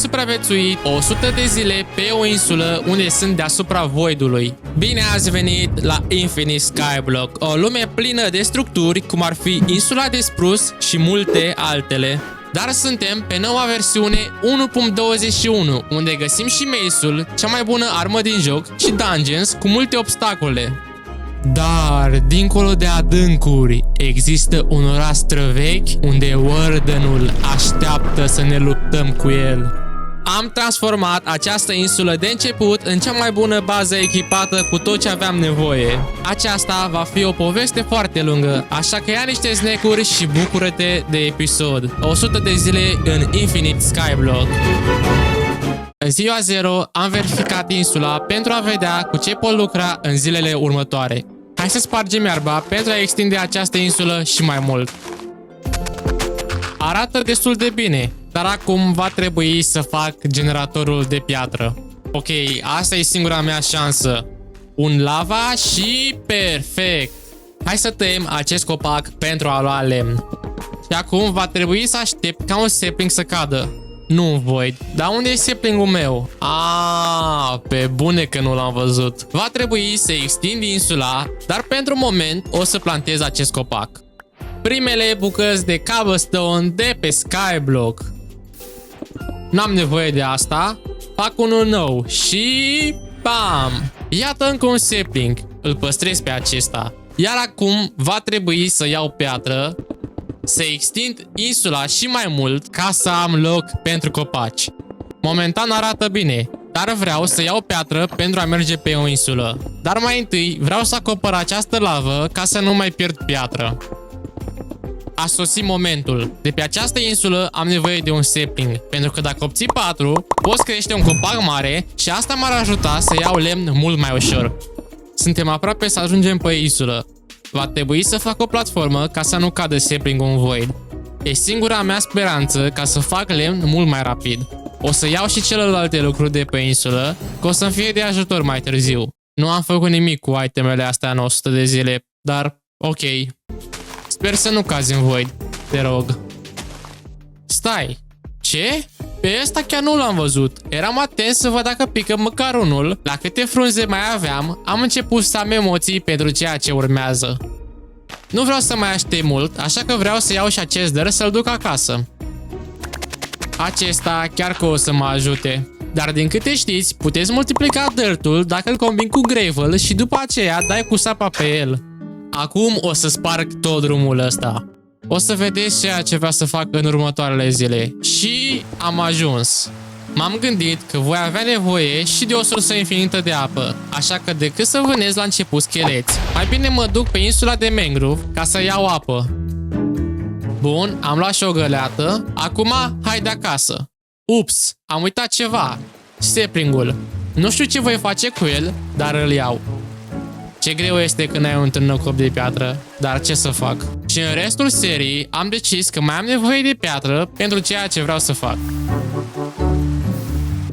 supraviețuit 100 de zile pe o insulă unde sunt deasupra Voidului. Bine ați venit la Infinite Skyblock, o lume plină de structuri cum ar fi insula de Spruce și multe altele. Dar suntem pe noua versiune 1.21, unde găsim și Mace-ul, cea mai bună armă din joc, și dungeons cu multe obstacole. Dar, dincolo de adâncuri, există un oraș străvechi unde Wardenul așteaptă să ne luptăm cu el. Am transformat această insulă de început în cea mai bună bază echipată cu tot ce aveam nevoie. Aceasta va fi o poveste foarte lungă, așa că ia niște snack-uri și bucură-te de episod. 100 de zile în Infinite Skyblock. În ziua 0 am verificat insula pentru a vedea cu ce pot lucra în zilele următoare. Hai să spargem iarba pentru a extinde această insulă și mai mult. Arată destul de bine, dar acum va trebui să fac generatorul de piatră. Ok, asta e singura mea șansă. Un lava și perfect. Hai să tăiem acest copac pentru a lua lemn. Și acum va trebui să aștept ca un sapling să cadă. Nu un void. Dar unde e saplingul meu? Pe bune că nu l-am văzut. Va trebui să extind insula, dar pentru moment o să plantez acest copac. Primele bucăți de cobblestone de pe Skyblock. N-am nevoie de asta. Fac unul nou și... bam! Iată încă un sapling. Îl păstrez pe acesta. Iar acum va trebui să iau piatră, să extind insula și mai mult ca să am loc pentru copaci. Momentan arată bine, dar vreau să iau piatră pentru a merge pe o insulă. Dar mai întâi vreau să acopăr această lavă ca să nu mai pierd piatră. A sosit momentul. De pe această insulă am nevoie de un sapling, pentru că dacă obții 4, poți crește un copac mare și asta m-ar ajuta să iau lemn mult mai ușor. Suntem aproape să ajungem pe insulă. Va trebui să fac o platformă ca să nu cadă sapling-ul în void. E singura mea speranță ca să fac lemn mult mai rapid. O să iau și celelalte lucruri de pe insulă, că o să-mi fie de ajutor mai târziu. Nu am făcut nimic cu itemele astea în 100 de zile, dar ok. Sper să nu cazi în void, te rog. Stai, ce? Pe ăsta chiar nu l-am văzut. Eram atent să văd dacă pică măcar unul. La câte frunze mai aveam, am început să am emoții pentru ceea ce urmează. Nu vreau să mai aștept mult, așa că vreau să iau și acest dăr să-l duc acasă. Acesta chiar că o să mă ajute. Dar din câte știți, puteți multiplica dirtul dacă îl combini cu gravel și după aceea dai cu sapa pe el. Acum o să sparg tot drumul ăsta. O să vedeți ceea ce vreau să fac în următoarele zile. Și am ajuns. M-am gândit că voi avea nevoie și de o sursă infinită de apă, așa că decât să vânez la început scheleți, mai bine mă duc pe insula de mangrove ca să iau apă. Bun, am luat și o găleată. Acum, hai de acasă. Ups, am uitat ceva. Sapling-ul. Nu știu ce voi face cu el, dar îl iau. Ce greu este când ai un târnăcop de piatră, dar ce să fac? Și în restul serii am decis că mai am nevoie de piatră pentru ceea ce vreau să fac.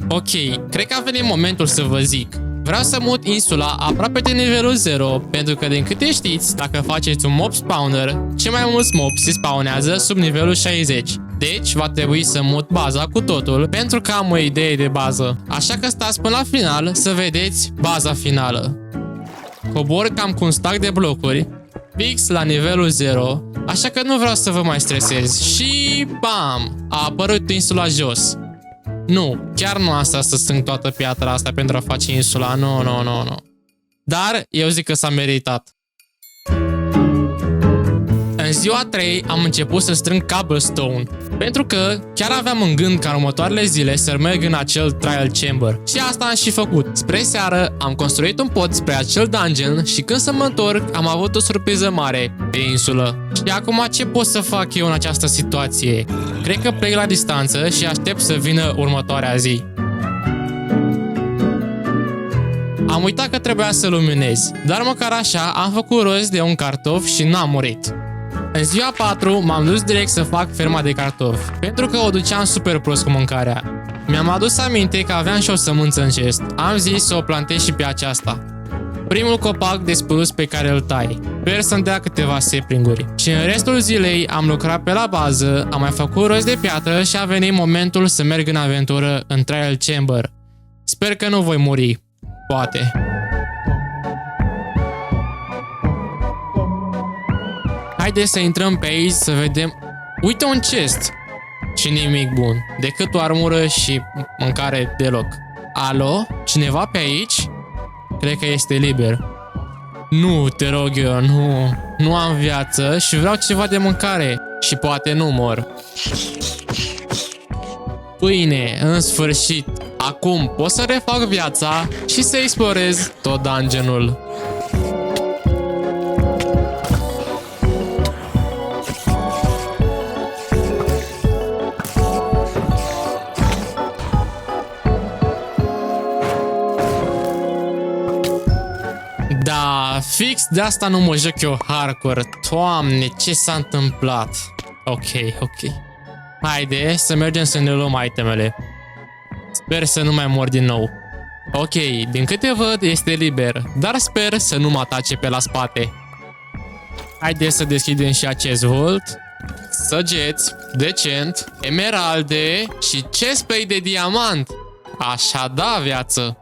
Ok, cred că a venit momentul să vă zic. Vreau să mut insula aproape de nivelul 0, pentru că din câte știți, dacă faceți un mob spawner, cei mai mulți mobs se spawnează sub nivelul 60. Deci va trebui să mut baza cu totul, pentru că am o idee de bază. Așa că stați până la final să vedeți baza finală. Cobor cam cu un stack de blocuri, fix la nivelul 0, așa că nu vreau să vă mai stresez. Și bam! A apărut insula jos. Nu, chiar nu asta să strâng toată piatra asta pentru a face insula, nu. Dar eu zic că s-a meritat. În ziua 3 am început să strâng cobblestone, pentru că chiar aveam în gând ca în următoarele zile să merg în acel trial chamber. Și asta am și făcut. Spre seară am construit un pod spre acel dungeon și când să mă întorc am avut o surpriză mare pe insulă. Și acum ce pot să fac eu în această situație? Cred că plec la distanță și aștept să vină următoarea zi. Am uitat că trebuia să luminez, dar măcar așa am făcut rost de un cartof și n-am murit. În ziua 4 m-am dus direct să fac ferma de cartofi, pentru că o duceam super prost cu mâncarea. Mi-am adus aminte că aveam și o sămânță în chest. Am zis să o plantez și pe aceasta. primul copac de spruce pe care îl tai. Sper să-mi dea câteva sapling-uri. Și în restul zilei am lucrat pe la bază, am mai făcut rost de piatră și a venit momentul să merg în aventură în Trial Chamber. Sper că nu voi muri. Poate. Haideți să intrăm pe aici să vedem... Uite un chest! Și nimic bun, decât o armură și mâncare deloc. Alo? Cineva pe aici? Cred că este liber. Nu, te rog eu, nu. Nu am viață și vreau ceva de mâncare. Și poate nu mor. Pâine, în sfârșit. Acum pot să refac viața și să explorez tot dungeon-ul. Da, fix de asta nu mă joc eu hardcore. Doamne, ce s-a întâmplat? Ok. Haide să mergem să ne luăm itemele. Sper să nu mai mor din nou. Ok, din câte văd este liber, dar sper să nu mă atace pe la spate. Haide să deschidem și acest vault. Săgeți, decent, emeralde și chestplate de diamant. Așa da viață.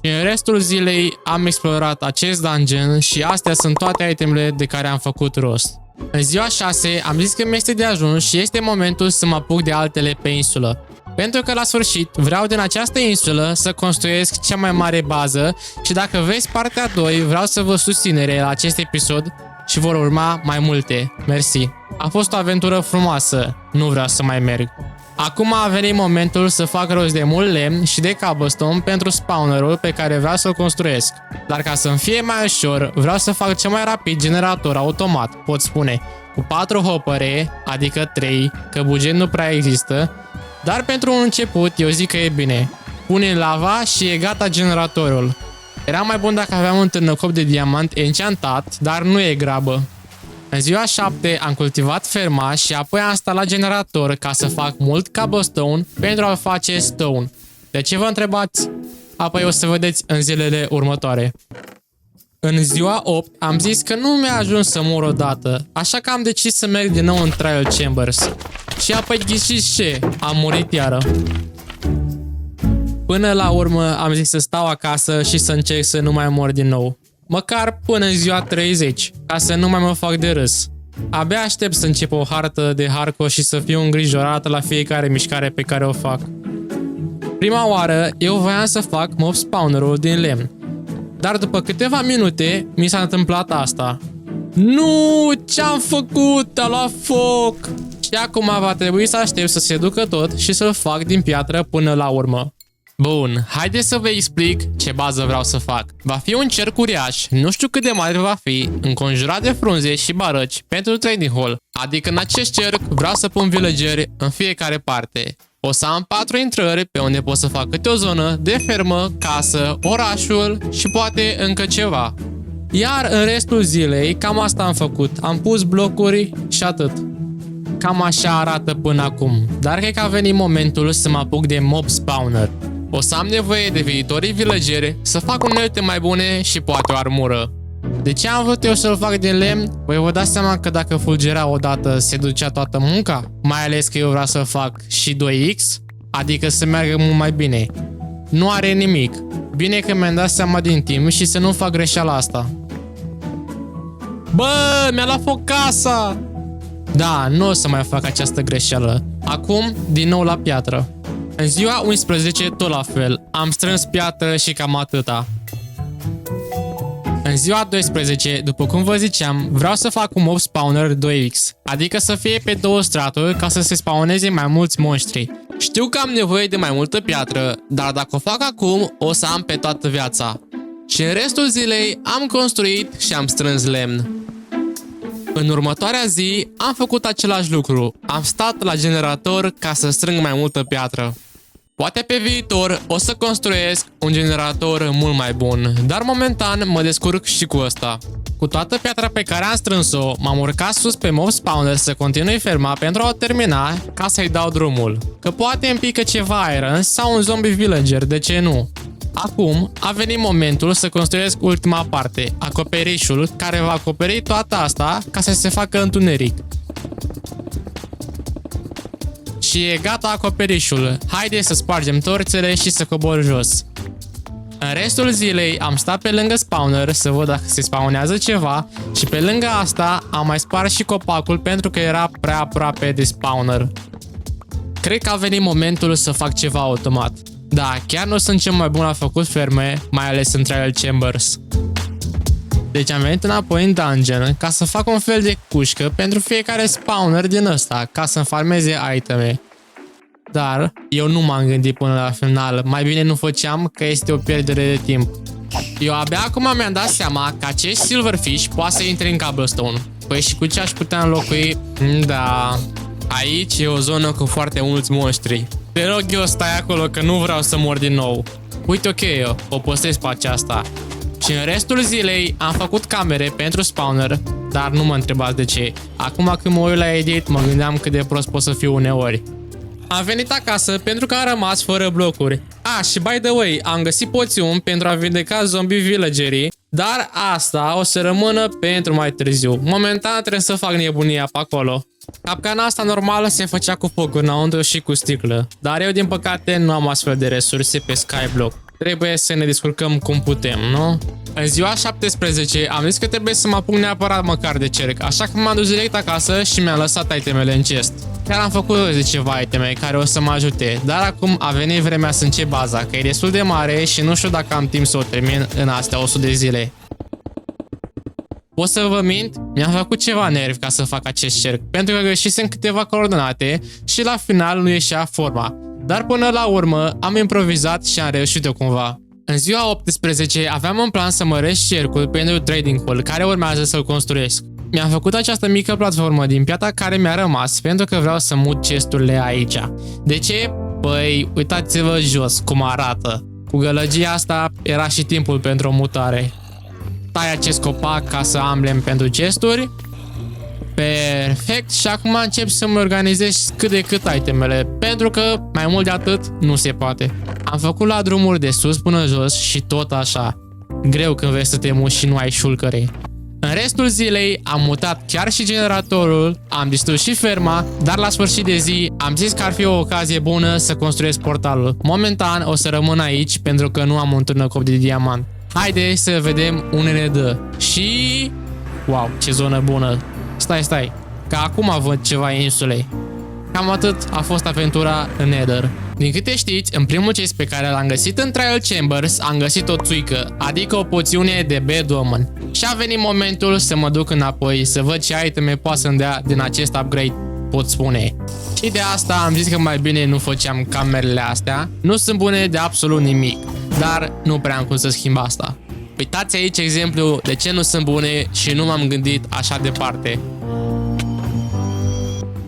Și în restul zilei am explorat acest dungeon și astea sunt toate itemele de care am făcut rost. În ziua 6 am zis că mi-este de ajuns și este momentul să mă apuc de altele pe insulă. Pentru că la sfârșit vreau din această insulă să construiesc cea mai mare bază și dacă vezi partea 2 vreau să vă susținere la acest episod și vor urma mai multe. Mersi. A fost o aventură frumoasă, nu vreau să mai merg. Acum a venit momentul să fac rost de mult lemn și de cobblestone pentru spawnerul pe care vreau să-l construiesc. Dar ca să-mi fie mai ușor, vreau să fac cel mai rapid generator automat, pot spune, cu 4 hoppere, adică 3, că buget nu prea există, dar pentru un început eu zic că e bine. Pune lava și e gata generatorul. Era mai bun dacă aveam un târnăcop de diamant enchantat, dar nu e grabă. În ziua 7 am cultivat ferma și apoi am instalat generator ca să fac mult cobblestone pentru a face stone. De ce vă întrebați? Apoi o să vedeți în zilele următoare. În ziua 8 am zis că nu mi-a ajuns să mor odată, așa că am decis să merg din nou în Trial Chambers. Și apoi ghiciți ce? Am murit iară. Până la urmă am zis să stau acasă și să încerc să nu mai mor din nou. Măcar până în ziua 30, ca să nu mai mă fac de râs. Abia aștept să încep o hartă de hardcore și să fiu îngrijorat la fiecare mișcare pe care o fac. Prima oară, eu voiam să fac mob spawner-ul din lemn. Dar după câteva minute, mi s-a întâmplat asta. Nu! Ce-am făcut? A luat foc! Și acum va trebui să aștept să se ducă tot și să-l fac din piatră până la urmă. Bun, haideți să vă explic ce bază vreau să fac. Va fi un cerc uriaș, nu știu cât de mare va fi, înconjurat de frunze și barăci pentru trading hall. Adică în acest cerc vreau să pun villageri în fiecare parte. O să am 4 intrări pe unde pot să fac câte o zonă de fermă, casă, orașul și poate încă ceva. Iar în restul zilei cam asta am făcut. Am pus blocuri și atât. Cam așa arată până acum, dar cred că a venit momentul să mă apuc de mob spawner. O să am nevoie de viitorii villageri, să fac unelte mai bune și poate o armură. De ce am vrut eu să-l fac din lemn? Păi vă dați seama că dacă fulgera odată se ducea toată munca? Mai ales că eu vreau să fac și 2x, adică să meargă mult mai bine. Nu are nimic. Bine că mi-am dat seama din timp și să nu fac greșeala asta. Bă, mi-a luat foc casa! Da, nu o să mai fac această greșeală. Acum, din nou la piatră. În ziua 11, tot la fel. Am strâns piatră și cam atâta. În ziua 12, după cum vă ziceam, vreau să fac un mob spawner 2x. Adică să fie pe 2 straturi ca să se spawneze mai mulți monștri. Știu că am nevoie de mai multă piatră, dar dacă o fac acum, o să am pe toată viața. Și în restul zilei am construit și am strâns lemn. În următoarea zi am făcut același lucru. Am stat la generator ca să strâng mai multă piatră. Poate pe viitor o să construiesc un generator mult mai bun, dar momentan mă descurc și cu ăsta. Cu toată piatra pe care am strâns-o, m-am urcat sus pe mob spawner să continui ferma pentru a o termina ca să-i dau drumul. Că poate îmi pică ceva iron sau un zombie villager, de ce nu? Acum a venit momentul să construiesc ultima parte, acoperișul, care va acoperi toată asta ca să se facă întuneric. Și e gata acoperișul. Haide să spargem torțele și să cobor jos. În restul zilei am stat pe lângă spawner să văd dacă se spawnează ceva și pe lângă asta am mai spart și copacul pentru că era prea aproape de spawner. Cred că a venit momentul să fac ceva automat. Da, chiar nu sunt cel mai bun la făcut ferme, mai ales în Trial Chambers. Deci am venit înapoi în dungeon ca să fac un fel de cușcă pentru fiecare spawner din ăsta, ca să-mi farmeze iteme. Dar eu nu m-am gândit până la final, mai bine nu făceam că este o pierdere de timp. Eu abia acum mi-am dat seama că acest silverfish poate să intre în cobblestone. Păi și cu ce aș putea înlocui? Da, aici e o zonă cu foarte mulți monștri. Te rog eu, stai acolo că nu vreau să mor din nou. Uite, ok, eu o postez pe aceasta. Și în restul zilei am făcut camere pentru spawner, dar nu mă întrebați de ce. Acum când mă uit la edit, mă gândeam cât de prost pot să fiu uneori. Am venit acasă pentru că am rămas fără blocuri. Și by the way, am găsit poțiuni pentru a vindeca zombie villagerii, dar asta o să rămână pentru mai târziu. Momentan trebuie să fac nebunia pe acolo. Capcana asta normală se făcea cu foc înăuntru și cu sticlă, dar eu din păcate nu am astfel de resurse pe Skyblock. Trebuie să ne descurcăm cum putem, nu? În ziua 17 am zis că trebuie să mă apuc neapărat măcar de cerc, așa că m-am dus direct acasă și mi-am lăsat itemele în chest. Chiar am făcut de ceva iteme care o să mă ajute, dar acum a venit vremea să încep baza, că e destul de mare și nu știu dacă am timp să o termin în astea 100 de zile. Pot să vă mint? Mi-am făcut ceva nervi ca să fac acest cerc, pentru că greșisem câteva coordonate și la final nu ieșea forma. Dar până la urmă am improvizat și am reușit-o cumva. În ziua 18 aveam în plan să măresc cercul pentru trading hall, care urmează să-l construiesc. Mi-am făcut această mică platformă din piatra care mi-a rămas pentru că vreau să mut chesturile aici. De ce? Păi, uitați-vă jos cum arată. Cu gălăgia asta era și timpul pentru o mutare. Tai acest copac ca să am lemn pentru chesturi. Perfect, și acum încep să-mi organizez cât de cât itemele, pentru că mai mult de atât nu se poate. Am făcut la drumuri de sus până jos și tot așa. Greu când vrei să te muți și nu ai șulcăre. În restul zilei am mutat chiar și generatorul, am distrus și ferma, dar la sfârșit de zi am zis că ar fi o ocazie bună să construiesc portalul. Momentan o să rămân aici pentru că nu am un târnăcop de diamant. Haide să vedem unde ne dă. Și... wow, ce zonă bună! Stai, că acum văd ceva insule. Cam atât a fost aventura în Nether. Din câte știți, în primul chest pe care l-am găsit în Trial Chambers, am găsit o țuică, adică o poțiune de Bad Omen. Și a venit momentul să mă duc înapoi, să văd ce iteme poate să-mi dea din acest upgrade, pot spune. Și de asta am zis că mai bine nu făceam camerele astea, nu sunt bune de absolut nimic, dar nu prea am cum să schimb asta. Uitați aici exemplu de ce nu sunt bune și nu m-am gândit așa departe.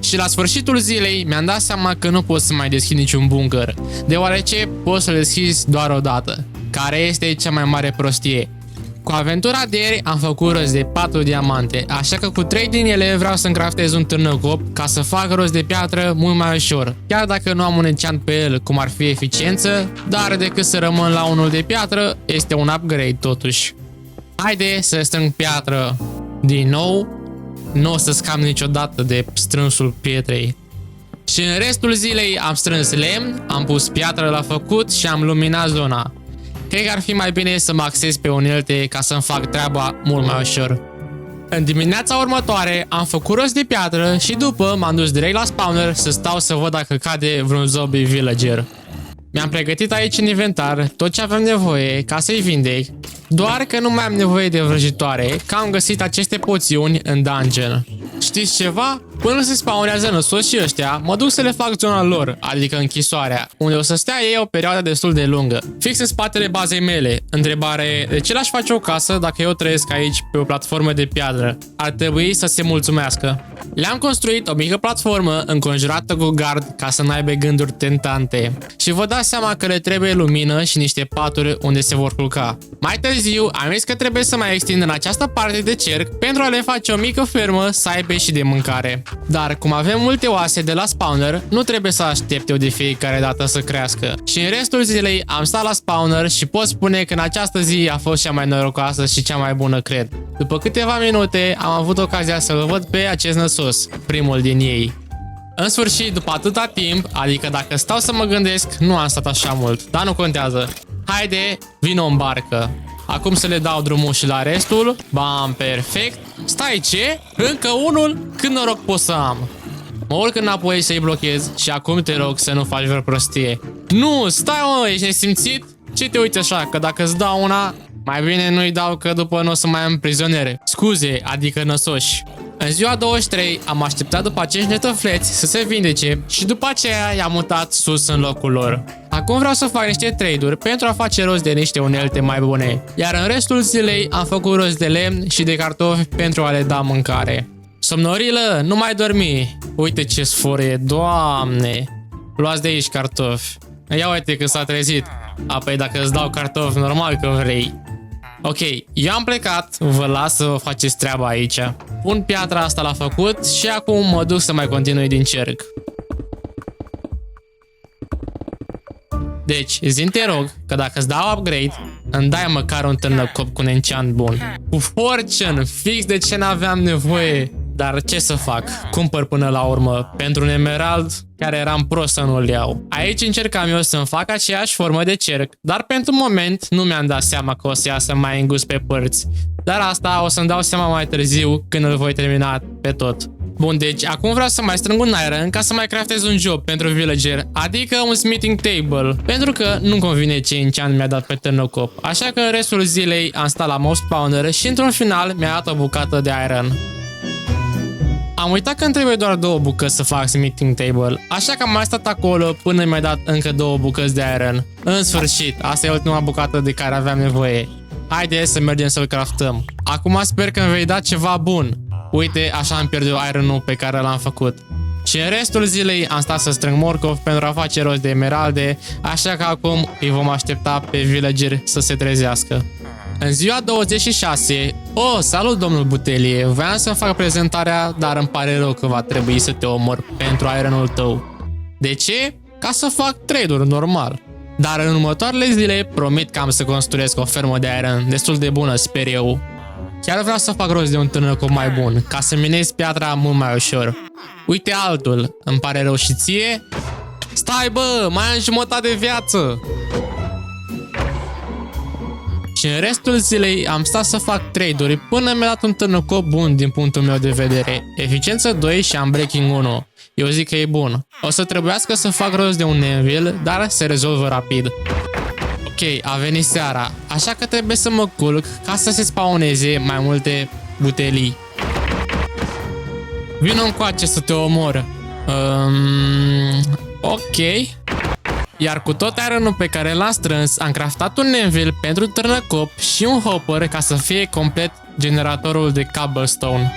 Și la sfârșitul zilei mi-am dat seama că nu pot să mai deschid niciun bunker, deoarece pot să-l deschizi doar o dată, care este cea mai mare prostie. Cu aventura de ieri am făcut rost de 4 diamante, așa că cu 3 din ele vreau să-mi craftez un târnăcop ca să fac rost de piatră mult mai ușor, chiar dacă nu am un enchant pe el cum ar fi eficiență, dar decât să rămân la unul de piatră, este un upgrade totuși. Haide să strâng piatră din nou, nu o să scap niciodată de strânsul pietrei. Și în restul zilei am strâns lemn, am pus piatră la făcut și am luminat zona. Cred că ar fi mai bine să mă axez pe unelte ca să-mi fac treaba mult mai ușor. În dimineața următoare am făcut rost de piatră și după m-am dus direct la spawner să stau să văd dacă cade vreun zombie villager. Mi-am pregătit aici în inventar tot ce aveam nevoie ca să-i vindec, doar că nu mai am nevoie de vrăjitoare, că am găsit aceste poțiuni în dungeon. Știți ceva? Până se spawnează în sus și ăștia, mă duc să le fac zona lor, adică închisoarea, unde o să stea ei o perioadă destul de lungă, fix în spatele bazei mele. Întrebare, de ce l-aș face o casă dacă eu trăiesc aici pe o platformă de piatră? Ar trebui să se mulțumească. Le-am construit o mică platformă înconjurată cu gard ca să n-aibă gânduri tentante. Și vă dați seama că le trebuie lumină și niște paturi unde se vor culca. Mai târziu am zis că trebuie să mai extind în această parte de cerc pentru a le face o mică fermă să aibă și de mâncare. Dar cum avem multe oase de la spawner, nu trebuie să aștept eu de fiecare dată să crească. Și în restul zilei am stat la spawner și pot spune că în această zi a fost cea mai norocoasă și cea mai bună, cred. După câteva minute am avut ocazia să-l văd pe acest năsos, primul din ei. În sfârșit, după atâta timp, adică dacă stau să mă gândesc, nu am stat așa mult, dar nu contează. Haide, vino în barcă. Acum să le dau drumul și la restul. Bam, perfect. Stai, ce? Încă unul? Cât noroc pot să am? Mă urc înapoi să-i blochez și acum te rog să nu faci vreo prostie. Nu, stai mă, ești nesimțit? Ce te uiți așa? Că dacă îți dau una, mai bine nu-i dau că după nu o să mai am prizoniere. Scuze, adică năsoși. În ziua 23 am așteptat după acești netăfleți să se vindece și după aceea i-am mutat sus în locul lor. Acum vreau să fac niște trade-uri pentru a face rost de niște unelte mai bune, iar în restul zilei am făcut rost de lemn și de cartofi pentru a le da mâncare. Somnorilă, nu mai dormi! Uite ce sforie, Doamne! Luați de aici cartofi. Ia uite că s-a trezit. Apoi dacă îți dau cartofi, normal că vrei. Ok, eu am plecat, vă las să vă faceți treaba aici. Pun piatra asta la făcut și acum mă duc să mai continui din cerc. Deci, zi-mi te rog că dacă îți dau upgrade, îmi dai măcar un târnăcop cu un enchant bun. Cu fortune, fix de ce n-aveam nevoie. Dar ce să fac? Cumpăr până la urmă pentru un emerald care eram prost să nu-l iau. Aici încercam eu să-mi fac aceeași formă de cerc, dar pentru moment nu mi-am dat seama că o să iasă mai îngust pe părți. Dar asta o să-mi dau seama mai târziu când îl voi termina pe tot. Bun, deci acum vreau să mai strâng un iron ca să mai craftez un job pentru villager, adică un smithing table, pentru că nu-mi convine ce enchant mi-a dat pe târnăcop. Așa că în restul zilei am stat la mob spawner și într-un final mi-a dat o bucată de iron. Am uitat că îmi trebuie doar 2 bucăți să fac smithing table, așa că am mai stat acolo până mi-a dat încă 2 bucăți de iron. În sfârșit, asta e ultima bucată de care aveam nevoie. Haide să mergem să-l craftăm. Acum sper că îmi vei da ceva bun. Uite, așa am pierdut iron-ul pe care l-am făcut. Și în restul zilei am stat să strâng morcov pentru a face rost de emeralde, așa că acum îi vom aștepta pe villageri să se trezească. În ziua 26, salut domnul Butelie, voiam să-mi fac prezentarea, dar îmi pare rău că va trebui să te omor pentru iron-ul tău. De ce? Ca să fac trade-uri, normal. Dar în următoarele zile promit că am să construiesc o fermă de iron destul de bună, sper eu. Chiar vreau să fac rost de un târnăcop mai bun, ca să minez piatra mult mai ușor. Uite altul, îmi pare rău și ție? Stai bă, mai am jumătate de viață! Și în restul zilei am stat să fac trade-uri până mi-a dat un târnăcop bun din punctul meu de vedere. Eficiență 2 și unbreaking 1. Eu zic că e bun. O să trebuiască să fac rost de un anvil, dar se rezolvă rapid. Ok, a venit seara, așa că trebuie să mă culc ca să se spawneze mai multe butelii. Vino încoace să te omor. Ok. Iar cu tot iron-ul pe care l-am strâns, am craftat un anvil pentru târnăcop și un hopper ca să fie complet generatorul de cobblestone.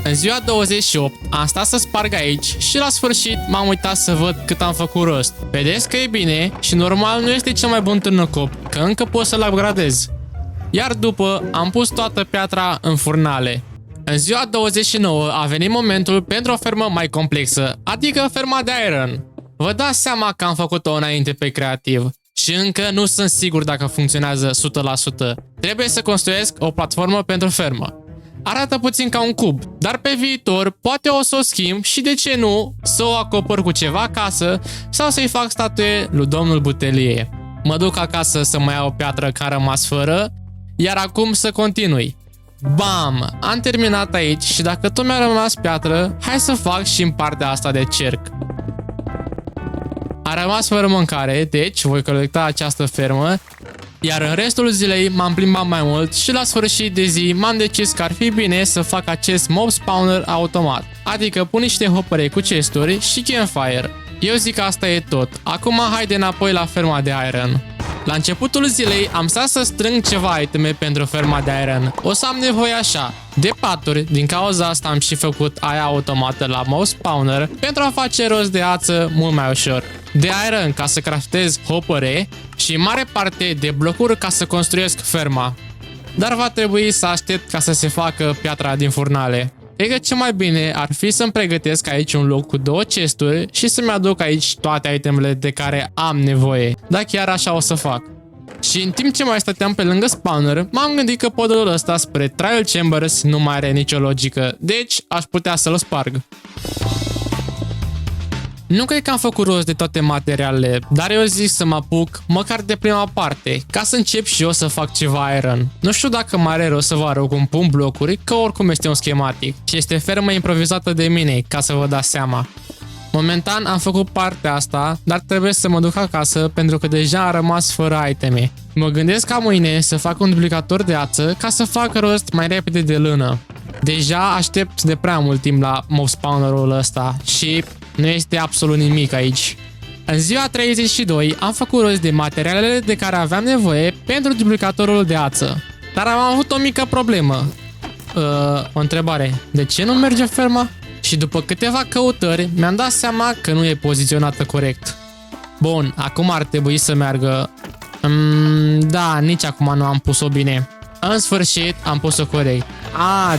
În ziua 28 am stat să sparg aici și la sfârșit m-am uitat să văd cât am făcut rost. Vedeți că e bine și normal nu este cel mai bun târnăcop, că încă pot să-l upgradez. Iar după am pus toată piatra în furnale. În ziua 29 a venit momentul pentru o fermă mai complexă, adică ferma de iron. Vă dați seama că am făcut-o înainte pe creativ și încă nu sunt sigur dacă funcționează 100%. Trebuie să construiesc o platformă pentru fermă. Arată puțin ca un cub, dar pe viitor poate o să o schimb și de ce nu să o acopăr cu ceva acasă sau să-i fac statuie lui domnul Butelie. Mă duc acasă să mai iau o piatră care a rămas fără, iar acum să continui. Bam! Am terminat aici și dacă tot mi-a rămas piatră, hai să fac și în partea asta de cerc. A rămas fără mâncare, deci voi colecta această fermă, iar în restul zilei m-am plimbat mai mult și la sfârșit de zi m-am decis că ar fi bine să fac acest mob spawner automat, adică pun niște hopere cu chesturi și campfire. Eu zic că asta e tot, acum haide înapoi la ferma de iron. La începutul zilei am stat să strâng ceva iteme pentru ferma de iron. O să am nevoie așa de paturi, din cauza asta am și făcut aia automată la mob spawner pentru a face rost de ață mult mai ușor. De iron ca să craftez hopere și în mare parte de blocuri ca să construiesc ferma. Dar va trebui să aștept ca să se facă piatra din furnale. Cred că cel mai bine ar fi să-mi pregătesc aici un loc cu 2 chesturi și să-mi aduc aici toate itemele de care am nevoie. Dar chiar așa o să fac. Și în timp ce mai stăteam pe lângă spawner, m-am gândit că podul ăsta spre Trial Chambers nu mai are nicio logică, deci aș putea să-l sparg. Nu cred că am făcut rost de toate materialele, dar eu zic să mă apuc măcar de prima parte, ca să încep și eu să fac ceva iron. Nu știu dacă mai are rost să vă arăt cum pun blocuri, că oricum este un schematic și este fermă improvizată de mine, ca să vă dați seama. Momentan am făcut partea asta, dar trebuie să mă duc acasă pentru că deja am rămas fără iteme. Mă gândesc ca mâine să fac un duplicator de ață ca să fac rost mai repede de lână. Deja aștept de prea mult timp la mob spawnerul ăsta și nu este absolut nimic aici. În ziua 32 am făcut rost de materialele de care aveam nevoie pentru duplicatorul de ață. Dar am avut o mică problemă. O întrebare. De ce nu merge ferma? Și după câteva căutări mi-am dat seama că nu e poziționată corect. Bun, acum ar trebui să meargă. Da, nici acum nu am pus-o bine. În sfârșit am pus-o corect.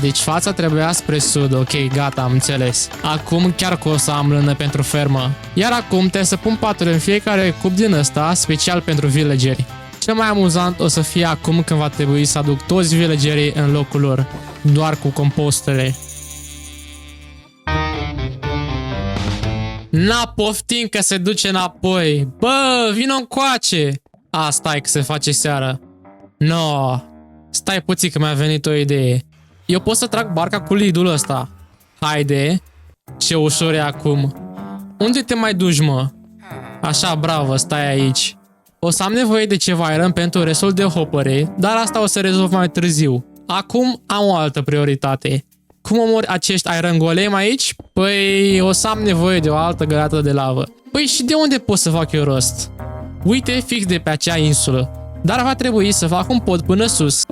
Deci fața trebuia spre sud, ok, gata, am înțeles. Acum chiar că o să am lână pentru fermă. Iar acum trebuie să pun paturi în fiecare cub din ăsta, special pentru villageri. Cel mai amuzant o să fie acum când va trebui să aduc toți villagerii în locul lor, doar cu compostele. Poftim că se duce înapoi. Bă, vino încoace. Stai că se face seară. No. Stai puțin că mi-a venit o idee. Eu pot să trag barca cu lidul ăsta. Haide. Ce ușor e acum. Unde te mai duci, mă? Așa, bravo, stai aici. O să am nevoie de ceva iron pentru restul de hopere, dar asta o să rezolv mai târziu. Acum am o altă prioritate. Cum omori acești iron golem aici? Păi, o să am nevoie de o altă găleată de lavă. Păi și de unde pot să fac eu rost? Uite, fix de pe acea insulă. Dar va trebui să fac un pod până sus.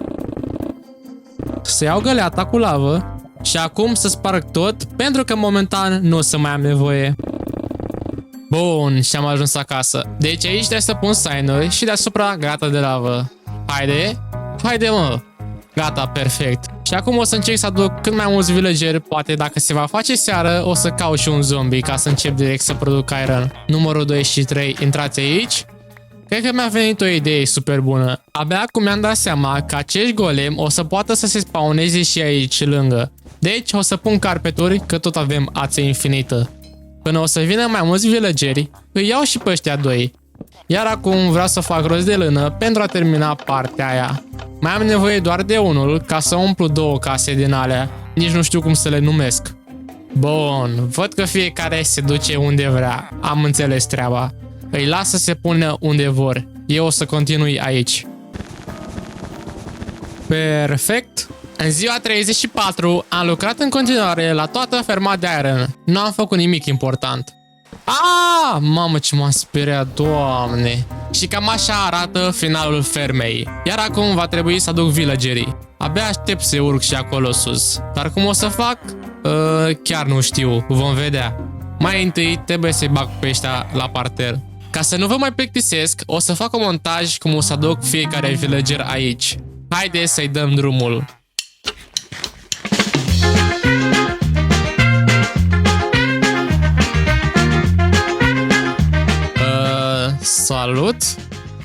Să iau găleata cu lavă și acum să sparg tot, pentru că momentan nu o să mai am nevoie. Bun, și am ajuns acasă. Deci aici trebuie să pun sign-uri și deasupra găleata de lavă. Haide, haide mă. Gata, perfect. Și acum o să încerc să aduc cât mai mulți villageri, poate dacă se va face seară, o să caut și un zombie ca să încep direct să produc iron. Numărul 2 și 3, intrați aici. Cred că mi-a venit o idee super bună. Abia acum mi-am dat seama că acești golem o să poată să se spawneze și aici lângă. Deci o să pun carpeturi, că tot avem ață infinită. Până o să vină mai mulți villageri, îi iau și pe ăștia 2. Iar acum vreau să fac rost de lână pentru a termina partea aia. Mai am nevoie doar de unul ca să umplu 2 case din alea. Nici nu știu cum să le numesc. Bun, văd că fiecare se duce unde vrea. Am înțeles treaba. Îi las să se pună unde vor. Eu o să continui aici. Perfect. În ziua 34 am lucrat în continuare la toată ferma de iron. Nu am făcut nimic important. Mamă ce m-a speriat, Doamne. Și cam așa arată finalul fermei. Iar acum va trebui să aduc villagerii. Abia aștept să urc și acolo sus. Dar cum o să fac? Chiar nu știu, vom vedea. Mai întâi trebuie să-i bag pe ăștia la parter. Ca să nu vă mai plictisesc, o să fac un montaj cum o să aduc fiecare villager aici. Haideți să-i dăm drumul. Salut?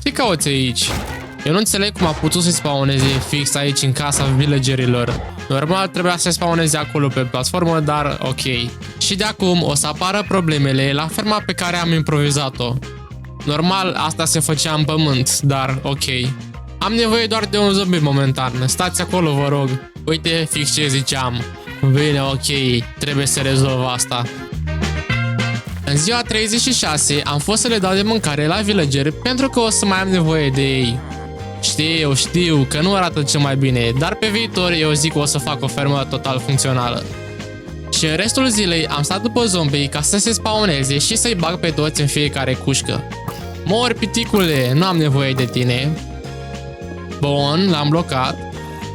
Ce cauți aici? Eu nu înțeleg cum a putut să spawneze fix aici în casa villagerilor. Normal trebuia să se spawneze acolo pe platformă, dar ok. Și de acum o să apară problemele la ferma pe care am improvizat-o. Normal asta se făcea în pământ, dar ok. Am nevoie doar de un zombie momentan. Stați acolo, vă rog. Uite fix ce ziceam. Bine, ok. Trebuie să rezolv asta. În ziua 36 am fost să le dau de mâncare la villageri pentru că o să mai am nevoie de ei. Știu că nu arată cel mai bine, dar pe viitor eu zic că o să fac o fermă total funcțională. Și în restul zilei am stat după zombie ca să se spawneze și să-i bag pe toți în fiecare cușcă. Mori, piticule, nu am nevoie de tine. Bun, l-am blocat.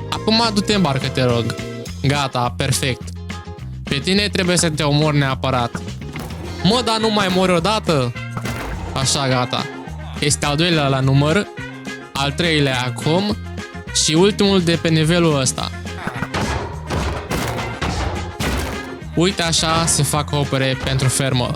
Acum du-te în barcă, te rog. Gata, perfect. Pe tine trebuie să te omori neapărat. Mă, dar nu mai mori odată? Așa, gata. Este al doilea la număr, al treilea acum și ultimul de pe nivelul ăsta. Uite așa se fac opere pentru fermă.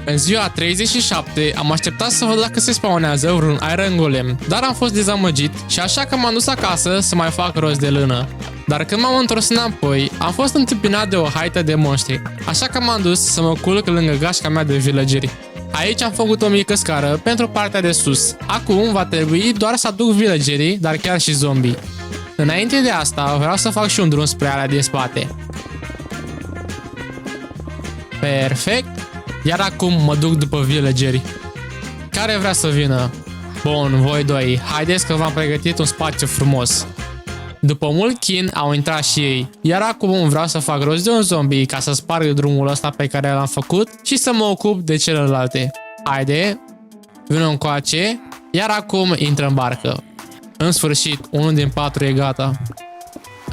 În ziua 37 am așteptat să văd dacă se spawnează vreun Iron Golem, dar am fost dezamăgit și așa că m-am dus acasă să mai fac rost de lână. Dar când m-am întors înapoi, am fost întâmpinat de o haită de monștri, așa că m-am dus să mă culc lângă gașca mea de villageri. Aici am făcut o mică scară pentru partea de sus. Acum va trebui doar să aduc villagerii, dar chiar și zombie. Înainte de asta, vreau să fac și un drum spre alea din spate. Perfect. Iar acum mă duc după villageri. Care vrea să vină? Bun, voi doi. Haideți că v-am pregătit un spațiu frumos. După mult chin au intrat și ei. Iar acum vreau să fac rost de un zombie ca să sparg drumul ăsta pe care l-am făcut și să mă ocup de celelalte. Haide, vină încoace. Iar acum intră în barcă. În sfârșit, unul din 4 e gata.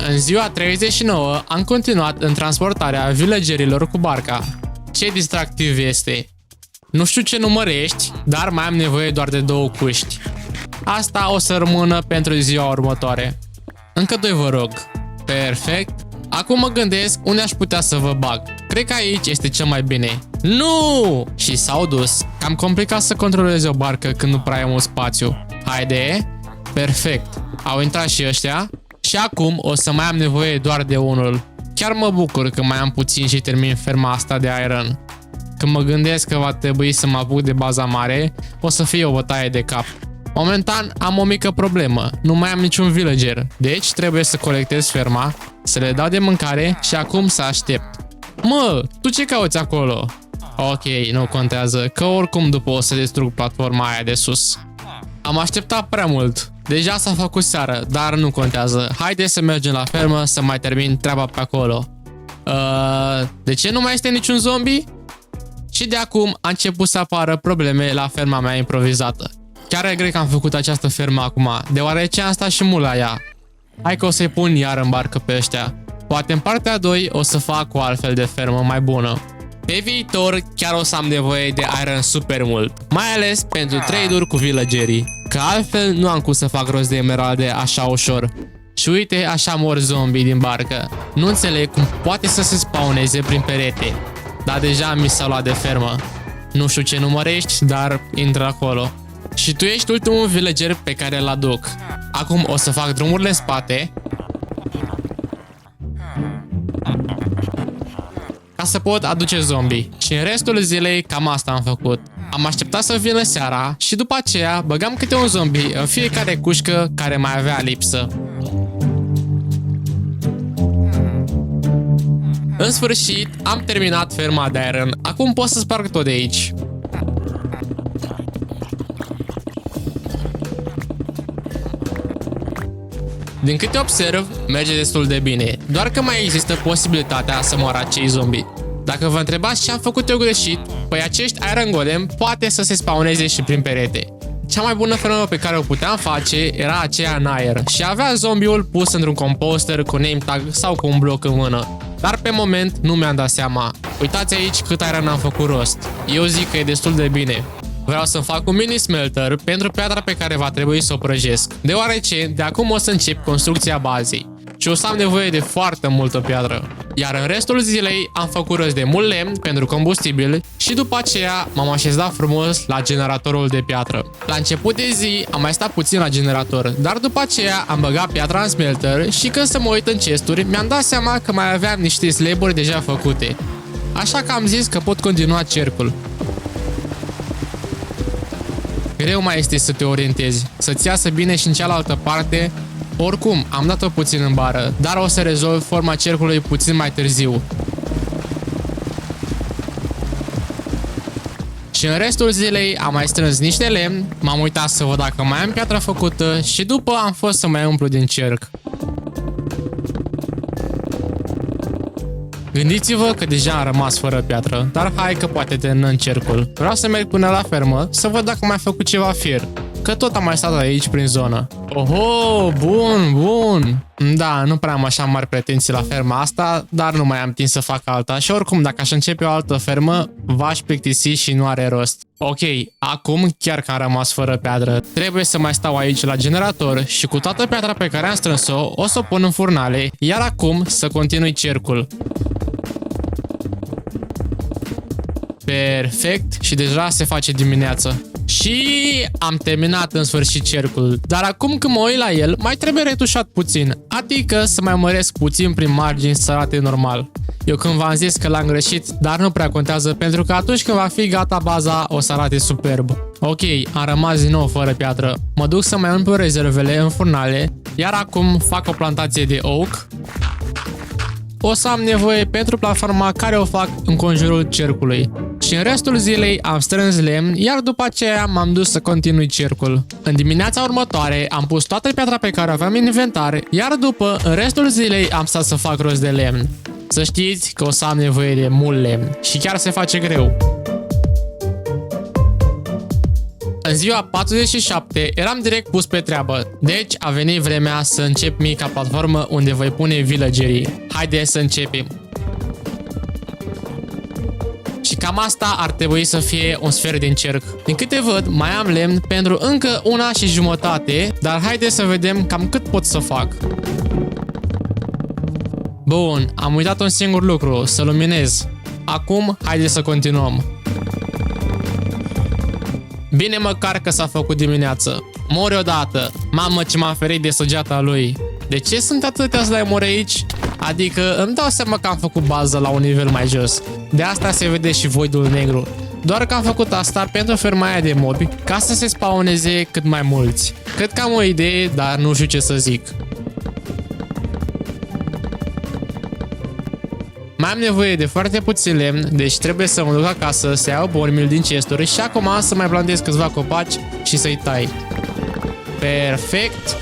În ziua 39 am continuat în transportarea villagerilor cu barca. Ce distractiv este! Nu știu ce numărești, dar mai am nevoie doar de 2 cuști. Asta o să rămână pentru ziua următoare. Încă 2 vă rog. Perfect. Acum mă gândesc unde aș putea să vă bag. Cred că aici este cel mai bine. Nu! Și s-au dus. Cam complicat să controlezi o barcă când nu prea ai mult spațiu. Haide. Perfect. Au intrat și ăștia. Și acum o să mai am nevoie doar de unul. Chiar mă bucur că mai am puțin și termin ferma asta de iron. Când mă gândesc că va trebui să mă apuc de baza mare, o să fie o bătaie de cap. Momentan am o mică problemă, nu mai am niciun villager, deci trebuie să colectez ferma, să le dau de mâncare și acum să aștept. Mă, tu ce cauți acolo? Ok, nu contează, că oricum după o să distrug platforma aia de sus. Am așteptat prea mult. Deja s-a făcut seară, dar nu contează. Haideți să mergem la fermă să mai termin treaba pe acolo. De ce nu mai este niciun zombie? Și de acum a început să apară probleme la ferma mea improvizată. Chiar regret că am făcut această fermă acum, deoarece am stat și mult la ea. Hai că o să-i pun iar în barcă pe ăștia. Poate în partea 2 o să fac o altfel de fermă mai bună. Pe viitor chiar o să am nevoie de iron super mult, mai ales pentru trade-uri cu villagerii, că altfel nu am cum să fac rost de emeralde așa ușor. Și uite, așa mor zombie din barcă. Nu înțeleg cum poate să se spawneze prin perete, dar deja mi s-a luat de fermă. Nu știu ce numărești, dar intră acolo. Și tu ești ultimul villager pe care îl aduc. Acum o să fac drumurile în spate ca să pot aduce zombie. Și în restul zilei cam asta am făcut. Am așteptat să vină seara și după aceea băgam câte un zombie în fiecare cușcă care mai avea lipsă. În sfârșit am terminat ferma de iron. Acum pot să sparg tot de aici. Din câte observ, merge destul de bine, doar că mai există posibilitatea să moară acei zombie. Dacă vă întrebați ce am făcut eu greșit, păi acești Iron Golem poate să se spawneze și prin perete. Cea mai bună fermă pe care o puteam face era aceea în aer și avea zombiul pus într-un composter cu name tag sau cu un bloc în mână. Dar pe moment nu mi-am dat seama. Uitați aici cât iron am făcut rost. Eu zic că e destul de bine. Vreau să fac un mini smelter pentru piatra pe care va trebui să o prăjesc, deoarece de acum o să încep construcția bazei și o să am nevoie de foarte multă piatră. Iar în restul zilei am făcut rost de mult lemn pentru combustibil și după aceea m-am așezat frumos la generatorul de piatră. La început de zi am mai stat puțin la generator, dar după aceea am băgat piatra în smelter și când să mă uit în chesturi mi-am dat seama că mai aveam niște slaburi deja făcute. Așa că am zis că pot continua cercul. Greu mai este să te orientezi, să-ți iasă bine și în cealaltă parte. Oricum, am dat-o puțin în bară, dar o să rezolv forma cercului puțin mai târziu. Și în restul zilei am mai strâns niște lemn, m-am uitat să văd dacă mai am piatră făcută și după am fost să mai umplu din cerc. Gândiți-vă că deja am rămas fără piatră, dar hai că poate terminăm cercul. Vreau să merg până la fermă să văd dacă mai am făcut ceva fier. că tot am mai stat aici prin zonă. Oho, bun. Da, nu prea am așa mari pretenții la ferma asta, dar nu mai am timp să fac alta și oricum dacă aș începe o altă fermă, v-aș plictisi și nu are rost. Ok, acum chiar că am rămas fără piatră, trebuie să mai stau aici la generator și cu toată piatra pe care am strâns-o, o să o pun în furnale, iar acum să continui cercul. Perfect, și deja se face dimineață. Și am terminat în sfârșit cercul, dar acum când mă uit la el, mai trebuie retușat puțin, adică să mai măresc puțin prin margini să arate normal. Eu când v-am zis că l-am greșit, dar nu prea contează pentru că atunci când va fi gata baza o să arate superb. Ok, am rămas din nou fără piatră, mă duc să mai umplu rezervele în furnale, iar acum fac o plantație de oak. O să am nevoie pentru platforma care o fac în conjurul cercului. Și în restul zilei am strâns lemn, iar după aceea m-am dus să continui cercul. În dimineața următoare am pus toată piatra pe care o aveam în inventar, iar după, în restul zilei am stat să fac rost de lemn. Să știți că o să am nevoie de mult lemn și chiar se face greu. În ziua 47 eram direct pus pe treabă, deci a venit vremea să încep mica platformă unde voi pune villagerii. Haideți să începem! Și cam asta ar trebui să fie un sfert din cerc. Din câte văd, mai am lemn pentru încă 1,5 jumătate, dar haideți să vedem cam cât pot să fac. Bun, am uitat un singur lucru, să luminez. Acum, haideți să continuăm. Bine măcar că s-a făcut dimineață. Mori odată. Mamă ce m-am ferit de săgeata lui. De ce sunt atâtea slime-uri aici? Adică îmi dau seama că am făcut bază la un nivel mai jos. De asta se vede și voidul negru. Doar că am făcut asta pentru ferma aia de mobi, ca să se spawneze cât mai mulți. Cred că am o idee, dar nu știu ce să zic. Mai am nevoie de foarte puțin lemn, deci trebuie să mă duc acasă să iau bormil din chesturi și acum să mai plantez câțiva copaci și să-i tai. Perfect!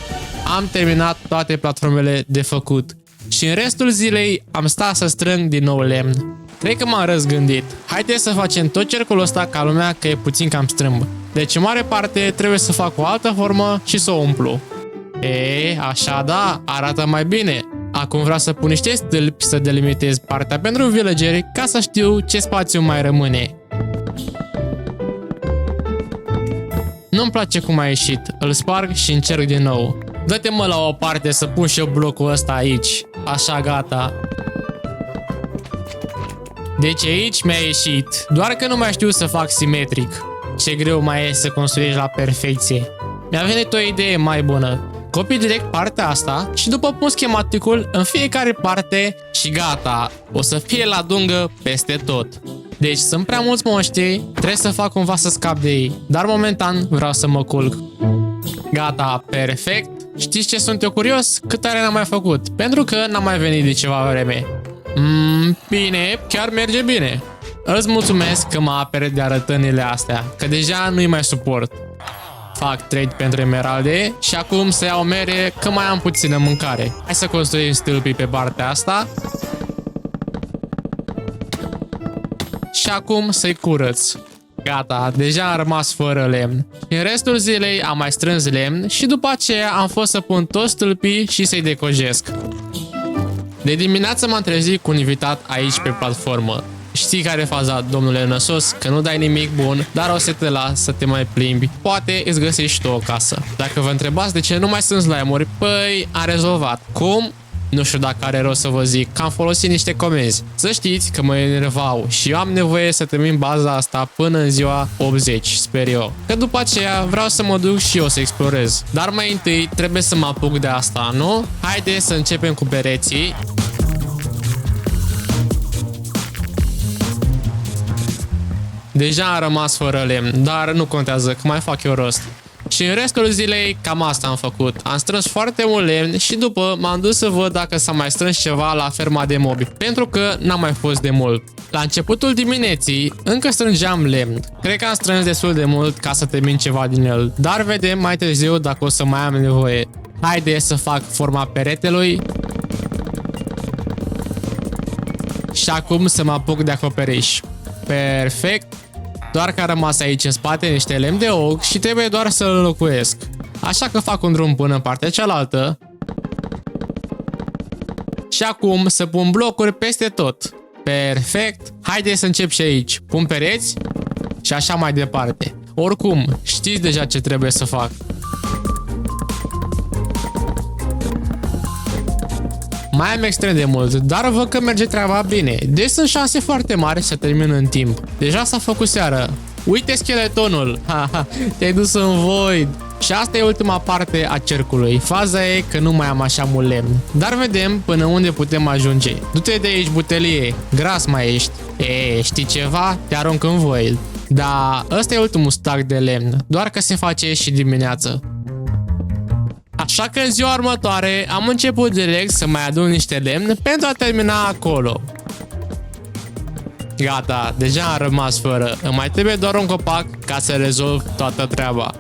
Am terminat toate platformele de făcut. Și în restul zilei am stat să strâng din nou lemn. Cred că m-am răzgândit. Haideți să facem tot cercul ăsta ca lumea că e puțin cam strâmb. Deci în mare parte trebuie să fac o altă formă și să o umplu. Așa da, arată mai bine. Acum vreau să pun niște stâlpi să delimitez partea pentru villageri ca să știu ce spațiu mai rămâne. Nu-mi place cum a ieșit, îl sparg și încerc din nou. Dă-te mă la o parte să pun și eu blocul ăsta aici. Așa gata. Deci aici mi-a ieșit, doar că nu mai știu să fac simetric. Ce greu mai e să construiești la perfecție. Mi-a venit o idee mai bună. Copii direct partea asta și după pun schematicul în fiecare parte și gata, o să fie la dungă peste tot. Deci sunt prea mulți monștri, trebuie să fac cumva să scap de ei, dar momentan vreau să mă culc. Gata, perfect. Știți ce sunt eu curios? Cât are n-am mai făcut, pentru că n-am mai venit de ceva vreme. Bine, chiar merge bine. Îți mulțumesc că mă apere de arătănile astea, că deja nu-i mai suport. Fac trade pentru emeralde și acum să iau mere că mai am puțină mâncare. Hai să construim stâlpii pe partea asta. Și acum să-i curăț. Gata, deja am rămas fără lemn. Și în restul zilei am mai strâns lemn și după aceea am fost să pun toți stâlpii și să-i decojesc. De dimineață m-am trezit cu un invitat aici pe platformă. Știi care e faza, domnule Năsos? Că nu dai nimic bun, dar o să te las să te mai plimbi. Poate îți găsești și tu o casă. Dacă vă întrebați de ce nu mai sunt slime-uri, păi am rezolvat. Cum? Nu știu dacă are rost să vă zic că am folosit niște comenzi. Să știți că mă enervau și eu am nevoie să termin baza asta până în ziua 80, sper eu. Că după aceea vreau să mă duc și eu să explorez. Dar mai întâi trebuie să mă apuc de asta, nu? Haide să începem cu pereții. Deja am rămas fără lemn, dar nu contează că mai fac eu rost. Și în restul zilei cam asta am făcut. Am strâns foarte mult lemn și după m-am dus să văd dacă s-a mai strâns ceva la ferma de mobi, pentru că n-am mai fost de mult. La începutul dimineții încă strângeam lemn. Cred că am strâns destul de mult ca să termin ceva din el, dar vedem mai târziu dacă o să mai am nevoie. Haide să fac forma peretelui. Și acum să mă apuc de acoperiș. Perfect. doar că a rămas aici în spate niște lemn de oak și trebuie doar să-l înlocuiesc. Așa că fac un drum până în partea cealaltă. Și acum să pun blocuri peste tot. Perfect! Haideți să încep și aici. Pun pereți și așa mai departe. Oricum, știți deja ce trebuie să fac. Mai am extrem de mult, dar văd că merge treaba bine. Deci sunt șanse foarte mari să termin în timp. Deja s-a făcut seară. Uite scheletonul! Haha, te-ai dus în void! Și asta e ultima parte a cercului. Faza e că nu mai am așa mult lemn. Dar vedem până unde putem ajunge. Du-te de aici, butelie. Gras mai ești. Știi ceva? Te arunc în void. Da, ăsta e ultimul stack de lemn. Doar că se face și dimineață. Așa că în ziua următoare am început direct să mai adun niște lemn pentru a termina acolo. Gata, deja am rămas fără. Îmi mai trebuie doar un copac ca să rezolv toată treaba.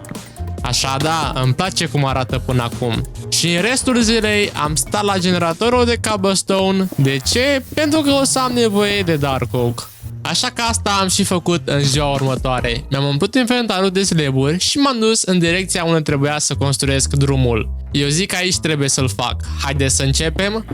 Așa da, îmi place cum arată până acum. Și în restul zilei am stat la generatorul de cobblestone. De ce? Pentru că o să am nevoie de dark oak. Așa că asta am și făcut în ziua următoare. Mi-am umplut inventarul de slaburi și m-am dus în direcția unde trebuia să construiesc drumul. Eu zic că aici trebuie să-l fac. Haideți să începem.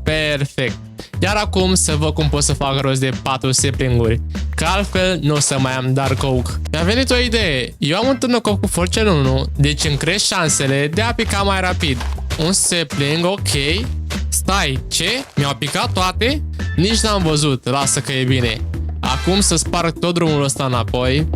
Perfect. Iar acum să văd cum pot să fac rost de 4 sapling-uri, că altfel nu o să mai am dark oak. Mi-a venit o idee. Eu am un târnăcop cu fortune 1, deci îmi cresc șansele de a pica mai rapid. Un sapling, ok. Stai, ce? Mi-au picat toate? Nici n-am văzut, lasă că e bine. Acum să sparg tot drumul ăsta înapoi.